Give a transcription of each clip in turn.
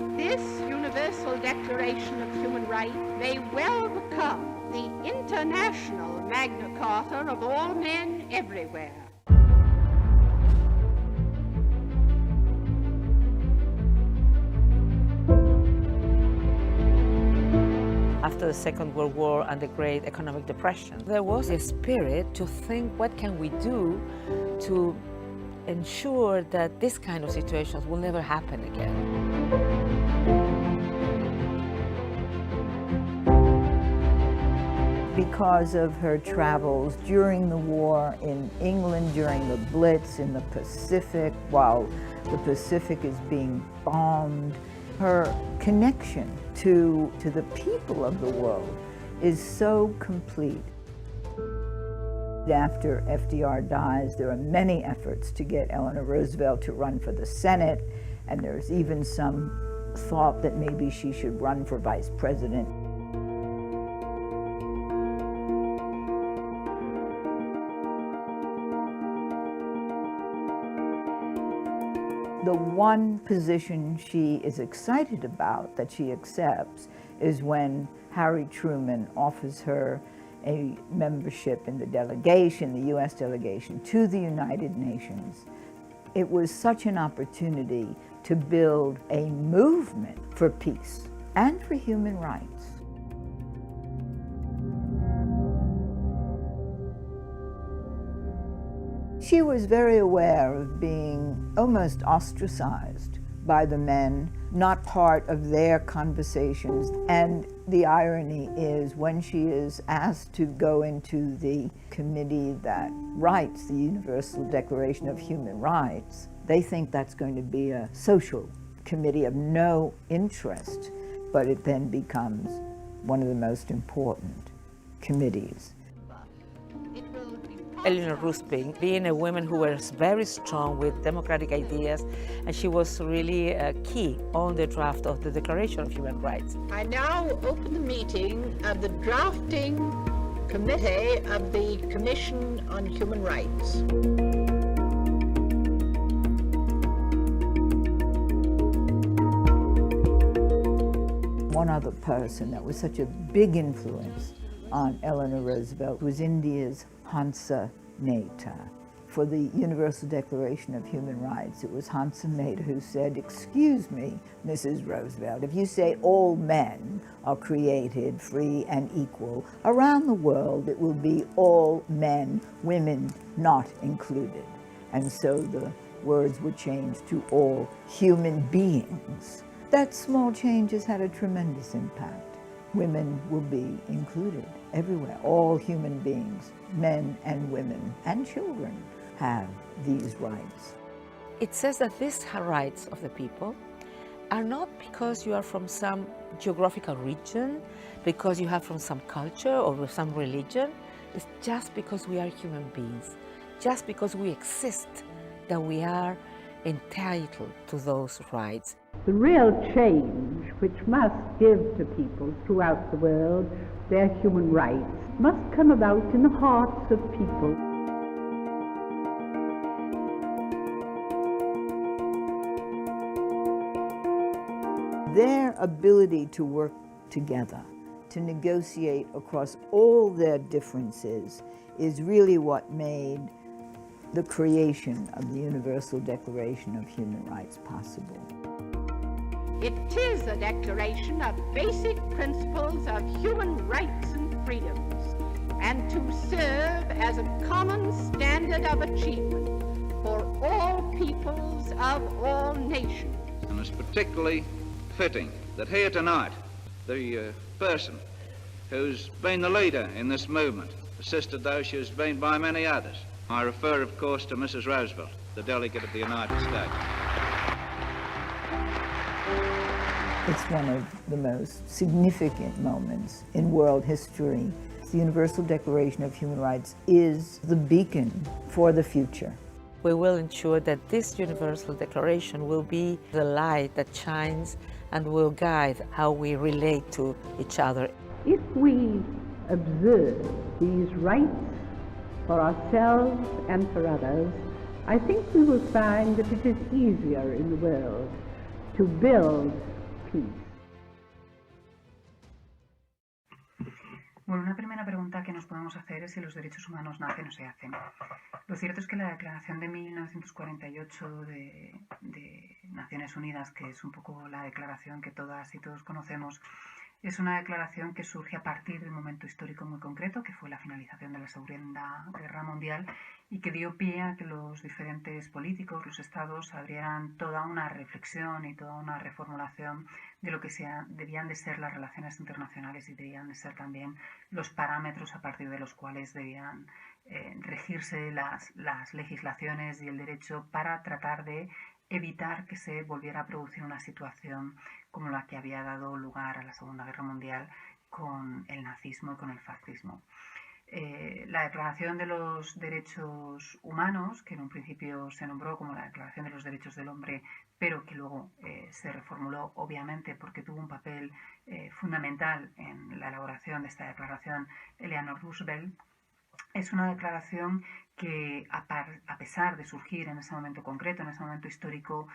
This Universal Declaration of Human Rights may well become the international Magna Carta of all men everywhere. After the Second World War and the Great Economic Depression, there was a spirit to think, what can we do to ensure that this kind of situations will never happen again? Because of her travels during the war in England, during the Blitz, in the Pacific, while the Pacific is being bombed, her connection to the people of the world is so complete. After FDR dies, there are many efforts to get Eleanor Roosevelt to run for the Senate, and there's even some thought that maybe she should run for vice president. The one position she is excited about, that she accepts, is when Harry Truman offers her a membership in the delegation, the U.S. delegation, to the United Nations. It was such an opportunity to build a movement for peace and for human rights. She was very aware of being almost ostracized by the men, not part of their conversations. And the irony is, when she is asked to go into the committee that writes the Universal Declaration of Human Rights, they think that's going to be a social committee of no interest, but it then becomes one of the most important committees. Eleanor Roosevelt, being a woman who was very strong with democratic ideas, and she was really key on the draft of the Declaration of Human Rights. I now open the meeting of the drafting committee of the Commission on Human Rights. One other person that was such a big influence on Eleanor Roosevelt was India's Hansa Mehta. For the Universal Declaration of Human Rights, it was Hansa Mehta who said, "Excuse me, Mrs. Roosevelt, if you say all men are created free and equal, around the world it will be all men, women not included." And so the words were changed to all human beings. That small change has had a tremendous impact. Women will be included everywhere. All human beings, men and women and children, have these rights. It says that these rights of the people are not because you are from some geographical region, because you have from some culture or some religion. It's just because we are human beings, just because we exist, that we are entitled to those rights. The real change which must give to people throughout the world their human rights must come about in the hearts of people. Their ability to work together, to negotiate across all their differences, is really what made the creation of the Universal Declaration of Human Rights possible. It is a declaration of basic principles of human rights and freedoms, and to serve as a common standard of achievement for all peoples of all nations. And it's particularly fitting that here tonight, the person who's been the leader in this movement, assisted though she has been by many others. I refer, of course, to Mrs. Roosevelt, the delegate of the United States. It's one of the most significant moments in world history. The Universal Declaration of Human Rights is the beacon for the future. We will ensure that this Universal Declaration will be the light that shines and will guide how we relate to each other. If we observe these rights for ourselves and for others, I think we will find that it is easier in the world to build peace. Bueno, una primera pregunta que nos podemos hacer es si los derechos humanos nacen o se hacen. Lo cierto es que la Declaración de 1948 de Naciones Unidas, que es un poco la declaración que todas y todos conocemos, es una declaración que surge a partir de un momento histórico muy concreto, que fue la finalización de la Segunda Guerra Mundial, y que dio pie a que los diferentes políticos, los estados, abrieran toda una reflexión y toda una reformulación de lo que debían de ser las relaciones internacionales y debían de ser también los parámetros a partir de los cuales debían regirse las legislaciones y el derecho para tratar de evitar que se volviera a producir una situación como la que había dado lugar a la Segunda Guerra Mundial con el nazismo y con el fascismo. La Declaración de los Derechos Humanos, que en un principio se nombró como la Declaración de los Derechos del Hombre, pero que luego se reformuló obviamente porque tuvo un papel fundamental en la elaboración de esta declaración Eleanor Roosevelt, es una declaración que, a pesar de surgir en ese momento concreto, en ese momento histórico,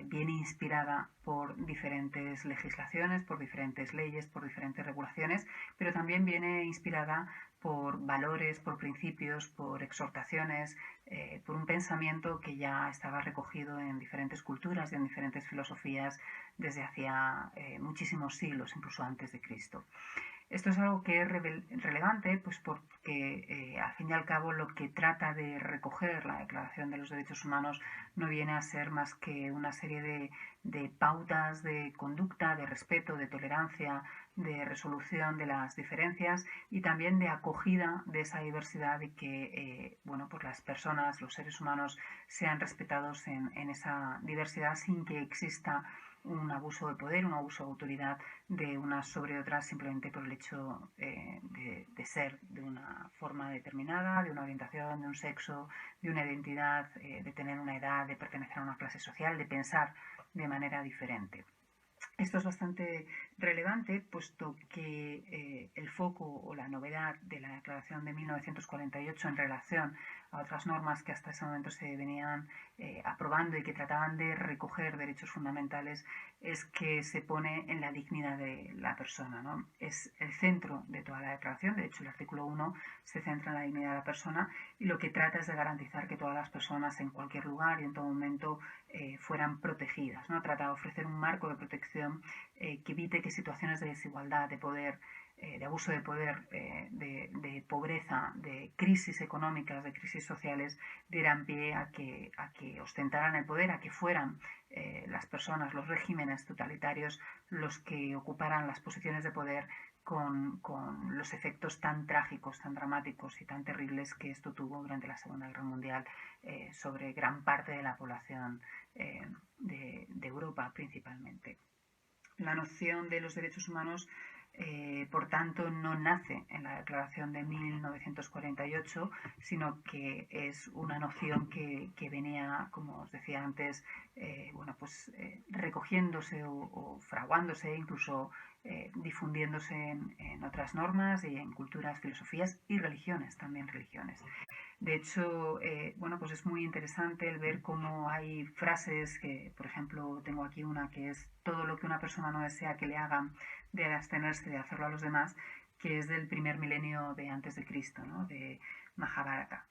viene inspirada por diferentes legislaciones, por diferentes leyes, por diferentes regulaciones, pero también viene inspirada por valores, por principios, por exhortaciones, por un pensamiento que ya estaba recogido en diferentes culturas y en diferentes filosofías desde hacía muchísimos siglos, incluso antes de Cristo. Esto es algo que es relevante, pues porque al fin y al cabo lo que trata de recoger la Declaración de los Derechos Humanos no viene a ser más que una serie de pautas de conducta, de respeto, de tolerancia, de resolución de las diferencias y también de acogida de esa diversidad y que pues las personas, los seres humanos sean respetados en esa diversidad sin que exista un abuso de poder, un abuso de autoridad de unas sobre otras simplemente por el hecho de ser de una forma determinada, de una orientación, de un sexo, de una identidad, de tener una edad, de pertenecer a una clase social, de pensar de manera diferente. Esto es bastante relevante, puesto que el foco o la novedad de la Declaración de 1948 en relación a otras normas que hasta ese momento se venían aprobando y que trataban de recoger derechos fundamentales es que se pone en la dignidad de la persona, ¿no? Es el centro de toda la declaración. De hecho, el artículo 1 se centra en la dignidad de la persona y lo que trata es de garantizar que todas las personas en cualquier lugar y en todo momento fueran protegidas, ¿no? Trata de ofrecer un marco de protección que evite que situaciones de desigualdad, de poder, de abuso de poder, de pobreza, de crisis económicas, de crisis sociales, dieran pie a que ostentaran el poder, a que fueran las personas, los regímenes totalitarios, los que ocuparan las posiciones de poder con los efectos tan trágicos, tan dramáticos y tan terribles que esto tuvo durante la Segunda Guerra Mundial sobre gran parte de la población de Europa principalmente. La noción de los derechos humanos, por tanto, no nace en la Declaración de 1948, sino que es una noción que venía, como os decía antes, recogiéndose o fraguándose, incluso difundiéndose en otras normas y en culturas, filosofías y religiones, también religiones. De hecho, pues es muy interesante el ver cómo hay frases que, por ejemplo, tengo aquí una que es todo lo que una persona no desea que le hagan debe abstenerse de hacerlo a los demás, que es del primer milenio de antes de Cristo, ¿no? De Mahabharata.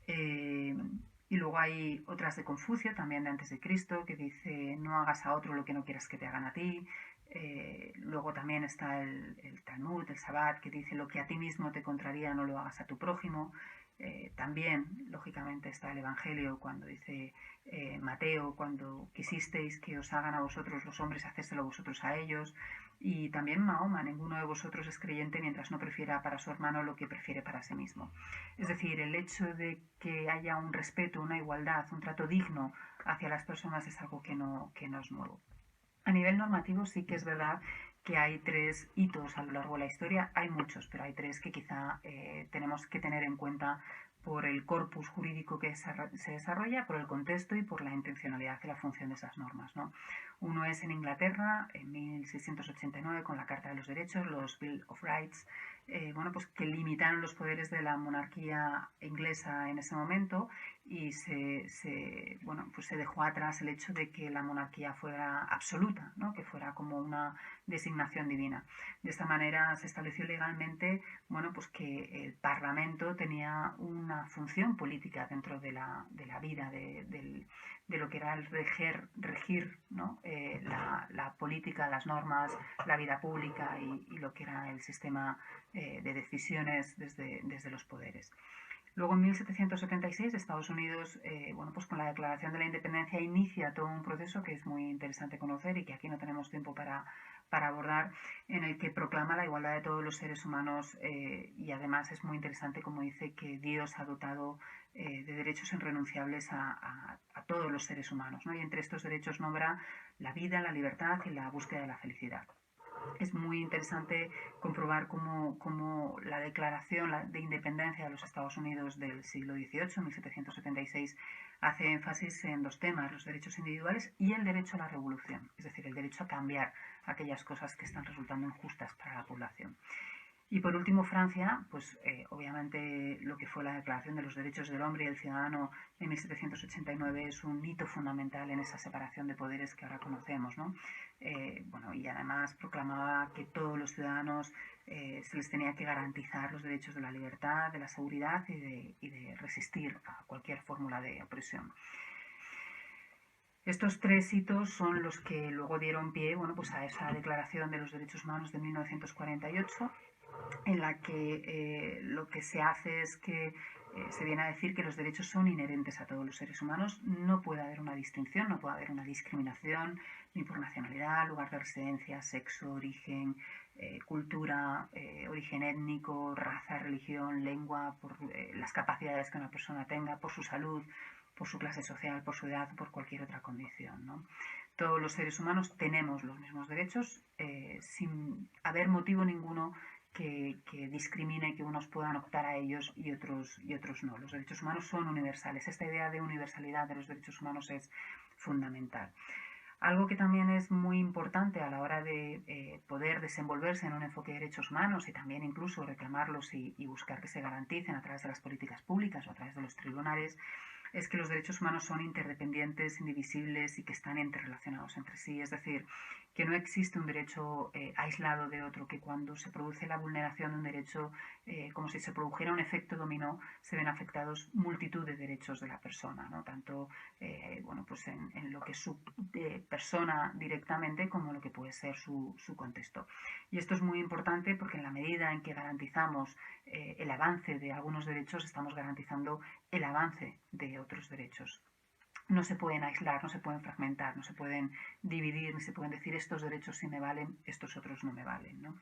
Y luego hay otras de Confucio, también de antes de Cristo, que dice no hagas a otro lo que no quieras que te hagan a ti. Luego también está el Talmud, el Sabbat, que dice lo que a ti mismo te contraría no lo hagas a tu prójimo. También, lógicamente, está el Evangelio cuando dice Mateo, cuando quisisteis que os hagan a vosotros los hombres, hacérselo vosotros a ellos. Y también Mahoma, ninguno de vosotros es creyente mientras no prefiera para su hermano lo que prefiere para sí mismo. Es decir, el hecho de que haya un respeto, una igualdad, un trato digno hacia las personas es algo que no es nuevo. A nivel normativo sí que es verdad que hay 3 hitos a lo largo de la historia, hay muchos, pero hay 3 que quizá tenemos que tener en cuenta por el corpus jurídico que se desarrolla, por el contexto y por la intencionalidad y la función de esas normas, ¿no? Uno es en Inglaterra, en 1689, con la Carta de los Derechos, los Bill of Rights, que limitaron los poderes de la monarquía inglesa en ese momento y bueno, pues se dejó atrás el hecho de que la monarquía fuera absoluta, ¿no? Que fuera como una designación divina. De esta manera se estableció legalmente, bueno, pues que el Parlamento tenía una función política dentro de la vida de lo que era el regir, ¿no? La política, las normas, la vida pública y lo que era el sistema de decisiones desde los poderes. Luego, en 1776, Estados Unidos, bueno, pues con la Declaración de la Independencia inicia todo un proceso que es muy interesante conocer y que aquí no tenemos tiempo para abordar, en el que proclama la igualdad de todos los seres humanos y además es muy interesante como dice que Dios ha dotado de derechos irrenunciables a todos los seres humanos, ¿no? Y entre estos derechos nombra la vida, la libertad y la búsqueda de la felicidad. Es muy interesante comprobar cómo la Declaración de Independencia de los Estados Unidos del siglo XVIII, 1776, hace énfasis en dos temas, los derechos individuales y el derecho a la revolución, es decir, el derecho a cambiar aquellas cosas que están resultando injustas para la población. Y por último, Francia, pues obviamente lo que fue la Declaración de los Derechos del Hombre y del Ciudadano de 1789 es un hito fundamental en esa separación de poderes que ahora conocemos, ¿no? Bueno, y además proclamaba que todos los ciudadanos se les tenía que garantizar los derechos de la libertad, de la seguridad y de resistir a cualquier fórmula de opresión. Estos tres hitos son los que luego dieron pie, bueno, pues a esa Declaración de los Derechos Humanos de 1948, en la que lo que se hace es que se viene a decir que los derechos son inherentes a todos los seres humanos, no puede haber una distinción, no puede haber una discriminación ni por nacionalidad, lugar de residencia, sexo, origen, cultura, origen étnico, raza, religión, lengua, por las capacidades que una persona tenga, por su salud, por su clase social, por su edad o por cualquier otra condición, ¿no? Todos los seres humanos tenemos los mismos derechos sin haber motivo ninguno que discrimine que unos puedan optar a ellos y otros no. Los derechos humanos son universales. Esta idea de universalidad de los derechos humanos es fundamental. Algo que también es muy importante a la hora de poder desenvolverse en un enfoque de derechos humanos y también incluso reclamarlos y buscar que se garanticen a través de las políticas públicas o a través de los tribunales, es que los derechos humanos son interdependientes, indivisibles y que están interrelacionados entre sí. Es decir, que no existe un derecho aislado de otro, que cuando se produce la vulneración de un derecho, como si se produjera un efecto dominó, se ven afectados multitud de derechos de la persona, ¿no? Tanto bueno, pues en lo que es su persona directamente como lo que puede ser su contexto. Y esto es muy importante porque en la medida en que garantizamos el avance de algunos derechos, estamos garantizando el avance de otros derechos. No se pueden aislar, no se pueden fragmentar, no se pueden dividir, ni se pueden decir estos derechos sí me valen, estos otros no me valen, ¿no?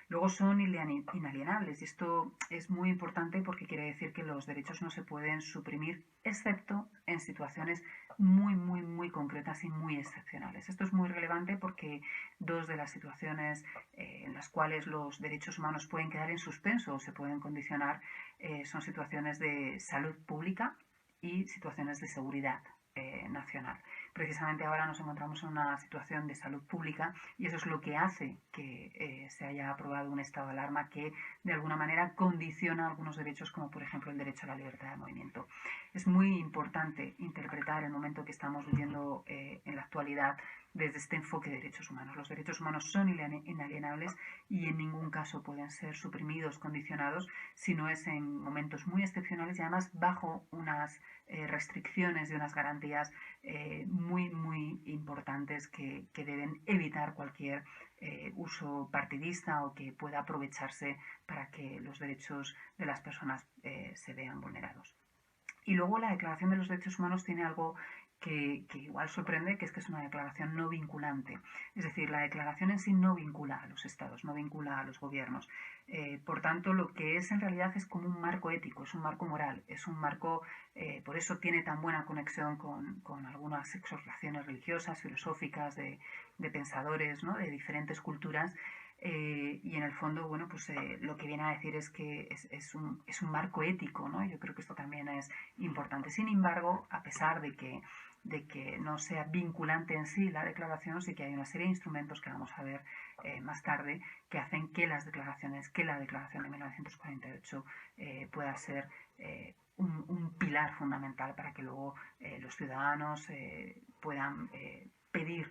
Luego son inalienables y esto es muy importante porque quiere decir que los derechos no se pueden suprimir excepto en situaciones muy concretas y muy excepcionales. Esto es muy relevante porque dos de las situaciones en las cuales los derechos humanos pueden quedar en suspenso o se pueden condicionar son situaciones de salud pública y situaciones de seguridad nacional. Precisamente ahora nos encontramos en una situación de salud pública y eso es lo que hace que se haya aprobado un estado de alarma que de alguna manera condiciona algunos derechos como por ejemplo el derecho a la libertad de movimiento. Es muy importante interpretar el momento que estamos viviendo en la actualidad desde este enfoque de derechos humanos. Los derechos humanos son inalienables y en ningún caso pueden ser suprimidos, condicionados, si no es en momentos muy excepcionales y además bajo unas restricciones y unas garantías muy importantes que deben evitar cualquier uso partidista o que pueda aprovecharse para que los derechos de las personas se vean vulnerados. Y luego la Declaración de los Derechos Humanos tiene algo que igual sorprende, que es una declaración no vinculante. Es decir, la declaración en sí no vincula a los estados, no vincula a los gobiernos. Por tanto, lo que es en realidad es como un marco ético, es un marco moral, es un marco, por eso tiene tan buena conexión con algunas exhortaciones religiosas, filosóficas, de pensadores, ¿no? De diferentes culturas. Y en el fondo, bueno, pues lo que viene a decir es que es un marco ético, ¿no? Yo creo que esto también es importante. Sin embargo, a pesar de que no sea vinculante en sí la declaración, sí que hay una serie de instrumentos que vamos a ver más tarde que hacen que la declaración de 1948 pueda ser un pilar fundamental para que luego los ciudadanos puedan pedir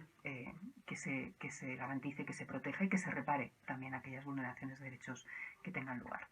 que se garantice, que se proteja y que se repare también aquellas vulneraciones de derechos que tengan lugar.